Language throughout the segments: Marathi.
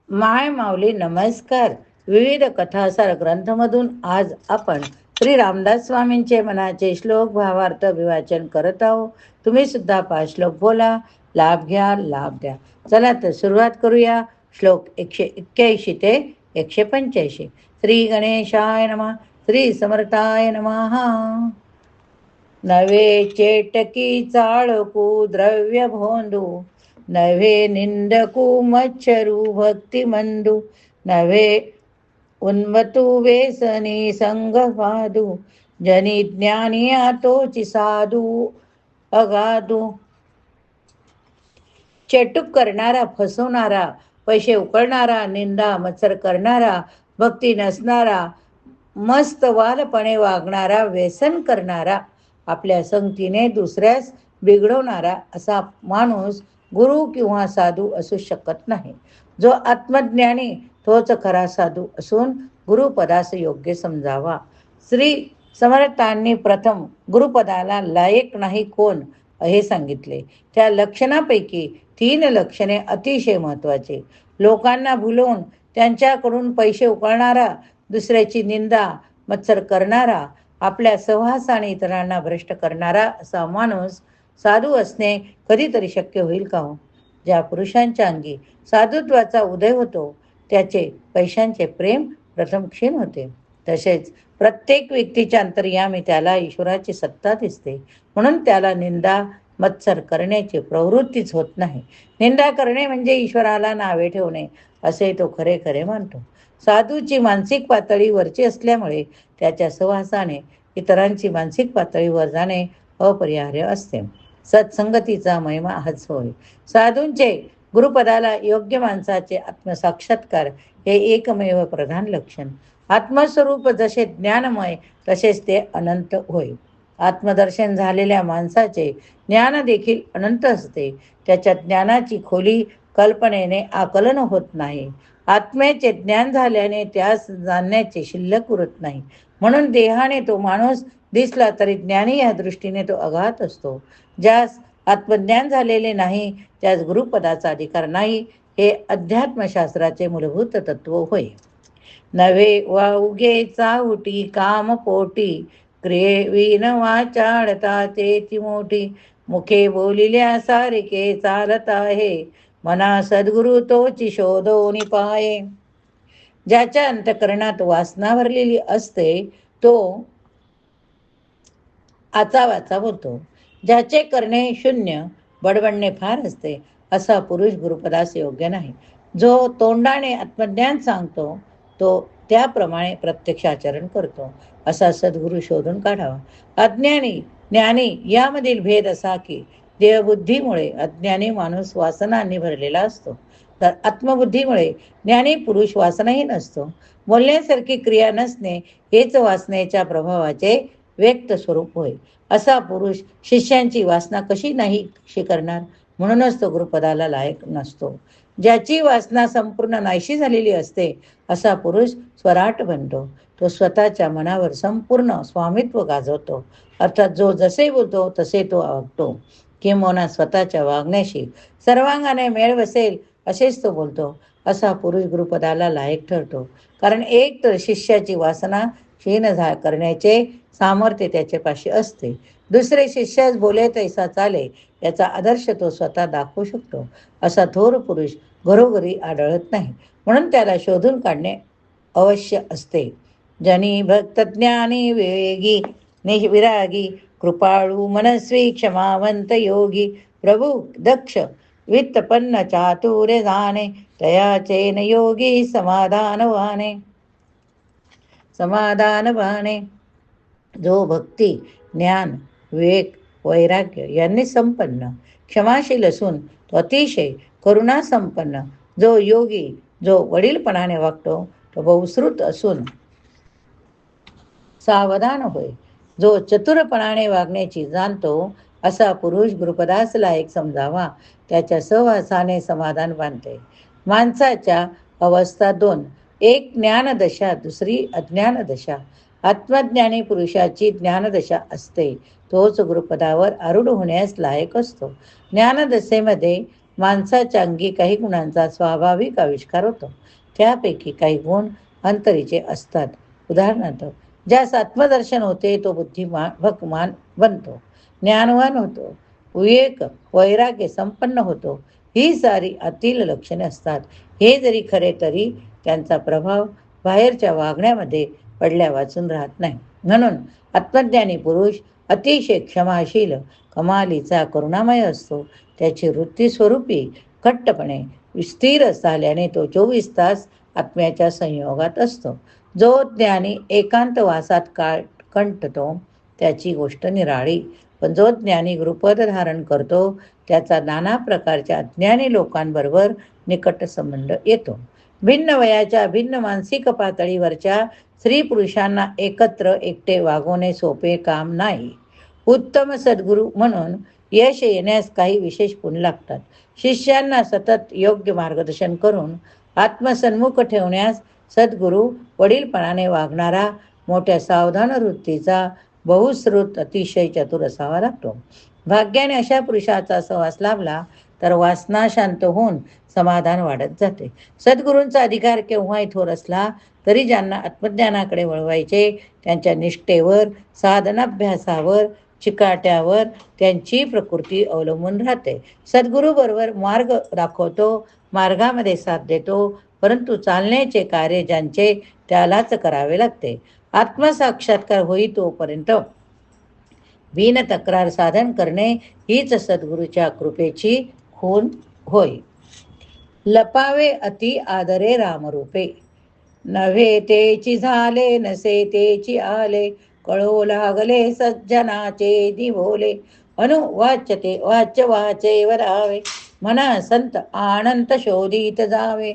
माय माऊली नमस्कार. विविध कथासार ग्रंथमधून आज आपण श्री रामदास स्वामींचे मनाचे श्लोक भावार्थ विवाचन करत आहोत. तुम्ही सुद्धा 5 श्लोक बोला, लाभ घ्या, लाभ द्या. चला तर सुरुवात करूया. श्लोक 181 ते 185. श्री गणेशाय नमः. श्री समर्थाय नमः. नवे चेटकी चाळकू द्रव्य भोंदू, नव्हे निंदकू मच्छरू भक्तिमंदू, नव्हे उन्मतू वेसनी संग वादू, जनी ज्ञानी तोची साधू अगाधू. चेटूक करणारा, फसवणारा, पैसे उकळणारा, निंदा मत्सर करणारा, भक्ती नसणारा, मस्त वालपणे वागणारा, व्यसन करणारा, आपल्या संगतीने दुसऱ्यास बिघडवणारा असा माणूस गुरु किंवा साधू असू शकत नाही. जो आत्मज्ञानी तोच खरा साधू असून गुरुपदास योग्य समजावा. श्री समर्थांनी प्रथम गुरुपदाला लायक नाही कोण हे सांगितले. त्या लक्षणापैकी 3 लक्षणे अतिशय महत्वाचे. लोकांना भुलवून त्यांच्याकडून पैसे उकळणारा, दुसऱ्याची निंदा मत्सर करणारा, आपल्या सहवासाने इतरांना भ्रष्ट करणारा असा माणूस साधू असणे कधीतरी शक्य होईल का हो? ज्या पुरुषांच्या अंगी साधुत्वाचा उदय होतो त्याचे पैशांचे प्रेम प्रथम क्षीण होते. तसेच प्रत्येक व्यक्तीच्या अंतर्यामी त्याला ईश्वराची सत्ता दिसते. म्हणून त्याला निंदा मत्सर करण्याची प्रवृत्तीच होत नाही. निंदा करणे म्हणजे ईश्वराला नावे ठेवणे असे तो खरे खरे मानतो. साधूची मानसिक पातळी वरची असल्यामुळे त्याच्या सहवासाने इतरांची मानसिक पातळीवर जाणे अपरिहार्य असते. सत्संगतीचा महिमा हाच होय. साधूंचे गुरुपदाला योग्य माणसाचे आत्मसाक्षात्कार हे एकमेव प्रधान लक्षण. आत्मस्वरूप जसे ज्ञानमय तसेच ते अनंत होय. आत्मदर्शन झालेल्या माणसाचे ज्ञान देखील अनंत असते. त्याच्या ज्ञानाची खोली कल्पनेने आकलन होत नाही. आत्म्याचे ज्ञान झाल्याने त्यास जाणण्याचे शिल्लक उरत नाही. म्हणून देहाने तो माणूस दिसला तरी ज्ञानी या दृष्टीने तो अगाध असतो. ज्यास आत्मज्ञान झालेले नाही त्यास गुरुपदाचा अधिकार नाही, हे अध्यात्मशास्त्राचे मूलभूत तत्व होय. नव्हे वाउगे चाहुटी काम पोटी, क्रियेविन वाचाळता ते मोठी, मुखे बोलिल्या सारिके चालत आहे, मना सद्गुरु तोची शोधोनी पाये. ज्याच्या अंतकरणात वासना भरलेली असते तो आचावाचा बोलतो. ज्याचे करणे शून्य, बडबडणे फार असते असा पुरुष गुरुपदास योग्य नाही. जो तोंडाने आत्मज्ञान सांगतो तो त्याप्रमाणे प्रत्यक्ष आचरण करतो असा सद्गुरू शोधून काढावा. अज्ञानी ज्ञानी यामधील भेद असा की देहबुद्धीमुळे अज्ञानी माणूस वासनांनी भरलेला असतो, तर आत्मबुद्धीमुळे ज्ञानी पुरुष वासनाही नसतो. बोलण्यासारखी क्रिया नसणे हेच वासनेच्या प्रभावाचे व्यक्त स्वरूप होय. असा पुरुष शिष्यांची वासना कशी नाही करणार? म्हणूनच तो गुरुपदाला लायक नसतो. ज्याची वासना संपूर्ण नाहीशी झालेली असते असा पुरुष स्वराट बनतो. तो स्वतःच्या मनावर संपूर्ण स्वामित्व गाजवतो. अर्थात जो जसे बोलतो तसे तो वागतो. किंबहुना स्वतःच्या वागण्याशी सर्वांगाने मेळ बसेल असेच तो बोलतो. असा पुरुष गुरुपदाला लायक ठरतो. कारण एक तर शिष्याची वासना क्षीण करण्याचे सामर्थ्य त्याच्यापाशी असते. दुसरे शिष्यास बोले तैसा चाले याचा आदर्श तो स्वतः दाखवू शकतो. असा थोर पुरुष घरोघरी आढळत नाही. म्हणून त्याला शोधून काढणे अवश्य असते. जनी भक्त ज्ञानी विवेगी विरागी, कृपाळू मनस्वी क्षमावंत योगी, प्रभू दक्ष वित्तपन्न चातुर्य जाणे, तयाचे न योगी समाधानवाने. जो भक्ती ज्ञान विवेक वैराग्य यांनी संपन्न, क्षमाशील असून तो अतिशय करुणा संपन्न, जो योगी जो वडीलपणाने वागतो तो बहुश्रुत असून सावधान होय, जो चतुरपणाने वागण्याची जाणतो असा पुरुष गुरुपदास लायक समजावा. त्याच्या सहवासाने समाधान बांधते. माणसाच्या अवस्था 2, एक ज्ञानदशा, दुसरी अज्ञानदशा. आत्मज्ञानी पुरुषाची ज्ञानदशा असते. तोच गुरुपदावर आरूढ होण्यास लायक असतो. ज्ञानदशेमध्ये माणसाच्या अंगी काही गुणांचा स्वाभाविक आविष्कार होतो. त्यापैकी काही गुण अंतरीचे असतात. उदाहरणार्थ, ज्यास आत्मदर्शन होते तो बुद्धिमान भगवान बनतो, ज्ञानवान होतो, विवेक वैराग्य संपन्न होतो. ही सारी आतील लक्षणे असतात. हे जरी खरे तरी त्यांचा प्रभाव बाहेरच्या वागण्यामध्ये पडल्या वाचून राहत नाही. म्हणून आत्मज्ञानी पुरुष अतिशय क्षमाशील, कमालीचा करुणामय असतो. त्याची वृत्ती स्वरूपी घट्टपणे स्थिर झाल्याने तो 24 तास आत्म्याच्या संयोगात असतो. जो ज्ञानी एकांतवासात कंठतो त्याची गोष्ट निराळी, पण जो ज्ञानी गृहपद धारण करतो त्याचा नाना प्रकारच्या अज्ञानी लोकांबरोबर निकट संबंध येतो. भिन्न वयाच्या भिन्न मानसिक पातळीवरच्या स्त्री पुरुषांना एकत्र एकटे वागवणे सोपे काम नाही. उत्तम सद्गुरू म्हणून यश येण्यास काही विशेष गुण लागतात. शिष्यांना सतत योग्य मार्गदर्शन करून आत्मसन्मुख ठेवण्यास सद्गुरू वडीलपणाने वागणारा, मोठ्या सावधान वृत्तीचा, बहुश्रुत, अतिशय चतुर असावा लागतो. भाग्याने अशा पुरुषाचा सहवास लाभला तर वासना शांत होऊन समाधान वाढत जाते. सद्गुरूंचा अधिकार केव्हाही थोर असला तरी ज्यांना आत्मज्ञानाकडे वळवायचे त्यांच्या निष्ठेवर, साधनाभ्यासावर, चिकाट्यावर त्यांची प्रकृती अवलंबून राहते. सद्गुरू बरोबर मार्ग दाखवतो, मार्गामध्ये साथ देतो, परंतु चालण्याचे कार्य ज्यांचे त्यालाच करावे लागते. आत्मसाक्षात्कार होई तोपर्यंत बिन तक्रार साधन करणे हीच सद्गुरूच्या कृपेची खूण होय. लपावे अति आदरे रामरूपे, नव्हे तेची झाले नसे तेची आले, कळो लागले सज्जनाचे दिभोले, अनुवाच्यते वाच्य वाचे वरावे, मना संत आनंत शोधित जावे.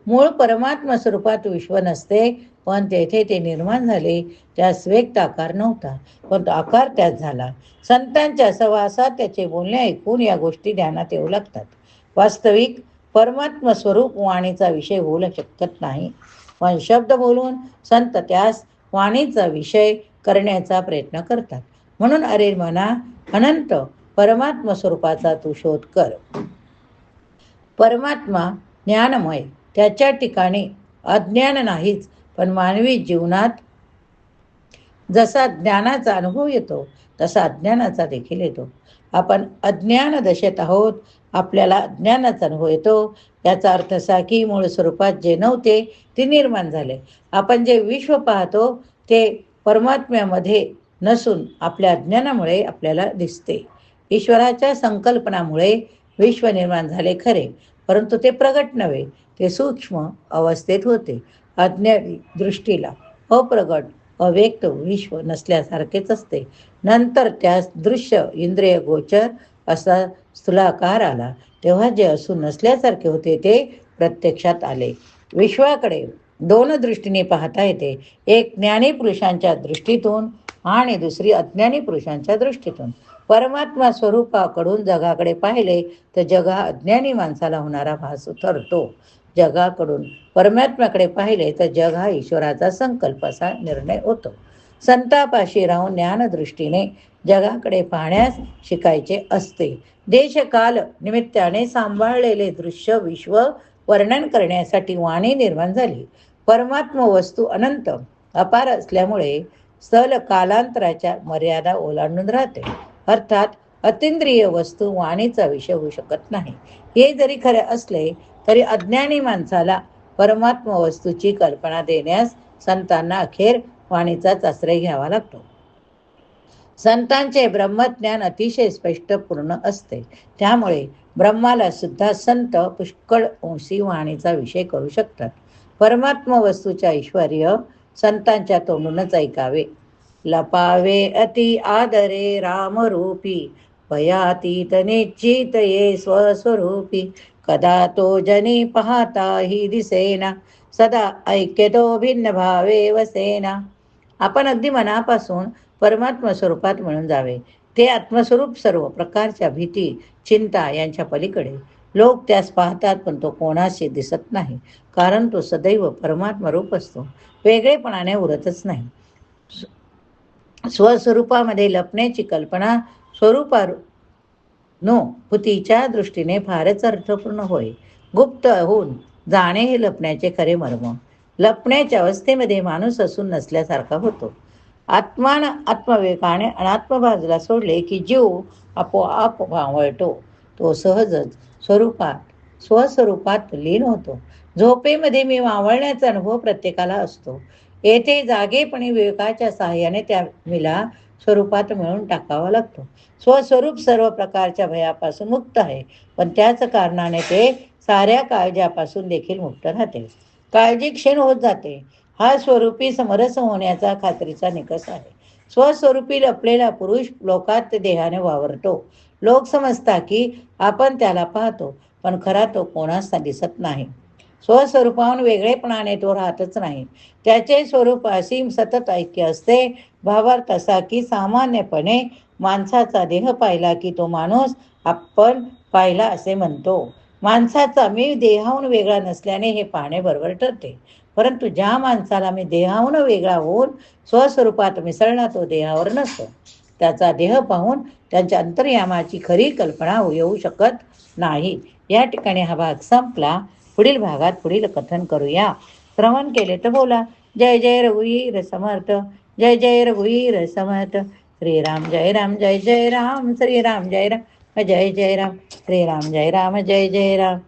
मूळ परमात्मा स्वरूपात विश्व नसते, पण तेथे ते निर्माण झाले. त्यास व्यक्त आकार नव्हता, पण तो आकार त्यात झाला. संतांच्या सहवासात त्याचे बोलणे ऐकून या गोष्टी ध्यानात येऊ लागतात. वास्तविक परमात्मा स्वरूप वाणीचा विषय होऊ शकत नाही, पण शब्द बोलून संत त्यास वाणीचा विषय करण्याचा प्रयत्न करतात. म्हणून अरे मना, अनंत परमात्मा स्वरूपाचा तू शोध कर. परमात्मा ज्ञानमय, त्याच्या ठिकाणी अज्ञान नाहीच, पण मानवी जीवनात जसा ज्ञानाचा अनुभव येतो तसा अज्ञानाचा देखील येतो. आपण अज्ञान दशेत आहोत, आपल्याला अज्ञानाचा अनुभव येतो. याचा अर्थ असा की मूळ स्वरूपात जे नव्हते ते निर्माण झाले. आपण जे विश्व पाहतो ते परमात्म्यामध्ये नसून आपल्या अज्ञानामुळे आपल्याला दिसते. ईश्वराच्या संकल्पनामुळे विश्व निर्माण झाले खरे, परंतु ते प्रगट नव्हे, ते सूक्ष्म अवस्थेत होते. अज्ञानी दृष्टीला अप्रगट अव्यक्त विश्व नसल्यासारखेच असते. नंतर त्यास दृश्य इंद्रिय गोचर असा स्थूलाकार आला, तेव्हा जे असून नसल्यासारखे होते ते प्रत्यक्षात आले. विश्वाकडे दोन दृष्टीने पाहता येते, एक ज्ञानी पुरुषांच्या दृष्टीतून आणि दुसरी अज्ञानी पुरुषांच्या दृष्टीतून. परमात्मा स्वरूपाकडून जगाकडे पाहिले तर जग हा अज्ञानी माणसाला होणारा भास ठरतो. जगाकडून परमात्म्याकडे पाहिले तर जग हा ईश्वराचा संकल्प असा निर्णय होतो. संतापाशी राहून ज्ञानदृष्टीने जगाकडे पाहण्यास शिकायचे असते. देशकाल निमित्ताने सांभाळलेले दृश्य विश्व वर्णन करण्यासाठी वाणी निर्माण झाली. परमात्मा वस्तू अनंत अपार असल्यामुळे स्थल कालांतराच्या मर्यादा ओलांडून राहते. अर्थात अतिंद्रिय वस्तू वाणीचा विषय होऊ शकत नाही. हे जरी खरे असले तरी अज्ञानी माणसाला परमात्मा वस्तूची कल्पना देण्यास संतांना अखेर वाणीचाच आश्रय घ्यावा लागतो. संतांचे ब्रह्मज्ञान अतिशय स्पष्ट पूर्ण असते, त्यामुळे ब्रह्माला सुद्धा संत पुष्कळ अंशी वाणीचा विषय करू शकतात. परमात्मा वस्तूच्या ऐश्वर्य संतांच्या तोंडूनच ऐकावे. लपावे अति आदरे रामरूपी, भयातीत निश्चित ये स्वस्वरूपी, कदा तो जनी पाहता ही दिसेना, सदा ऐक्यतो भिन्न भावे वसेना. आपण अगदी मनापासून परमात्मा स्वरूपात मिळून जावे. ते आत्मस्वरूप सर्व प्रकारच्या भीती चिंता यांच्या पलीकडे. लोक त्यास पाहतात पण तो कोणाशी दिसत नाही, कारण तो सदैव परमात्मा रूप असतो, वेगळेपणाने उरतच नाही. स्वस्वरूपामध्ये लपण्याची कल्पना स्वरूपा अनुभूतीच्या दृष्टीने फारच अर्थपूर्ण होय. गुप्त होऊन जाणे हे लपण्याचे खरे मर्म. लपण्याच्या अवस्थेमध्ये माणूस असून नसल्यासारखा होतो. आत्मविवेकाने अनात्म बाजूला सोडले की जीव आपोआप भावळतो. तो सहजच स्वस्वरूपात लीन होतो. झोपेमध्ये मी मावळण्याचा अनुभव प्रत्येकाला असतो. येथे जागेपणी विवेकाच्या सहाय्याने त्या मीला स्वरूपात मिळून टाकावा लागतो. स्वस्वरूप सर्व प्रकारच्या भयापासून मुक्त आहे, पण त्याच कारणाने ते साऱ्या काळजापासून देखील मुक्त राहते. काळजी क्षीण होत जाते. हा स्वरूपी समरस होण्याचा खात्रीचा निकष आहे. स्वस्वरूपी लपलेला पुरुष लोकात देहाने वावरतो. लोक समजता की आपण त्याला पाहतो, पण खरा तो कोणास दिसत नाही. स्वस्वरूपाहून वेगळेपणाने तो राहतच नाही. त्याचे स्वरूप असीम सतत ऐक्य असते. भावार्थ असा की सामान्यपणे माणसाचा देह पाहिला की तो माणूस आपण पाहिला असे म्हणतो. माणसाचा मी देहाहून वेगळा नसल्याने हे पाहणे बरोबर ठरते. परंतु ज्या माणसाला मी देहाहून वेगळा होऊन स्वस्वरूपात मिसळला तो देहावर नसतो. त्याचा देह पाहून त्यांच्या अंतर्यामाची खरी कल्पना येऊ शकत नाही. या ठिकाणी हा भाग संपला. पुढील भागात पुढील कथन करूया. श्रवण केले तर बोला. जय जय रघुवीर समर्थ. जय जय रघुवीर समर्थ. श्रीराम जय राम जय जय राम. श्रीराम जय राम जय जय राम. श्रीराम जय राम जय जय राम.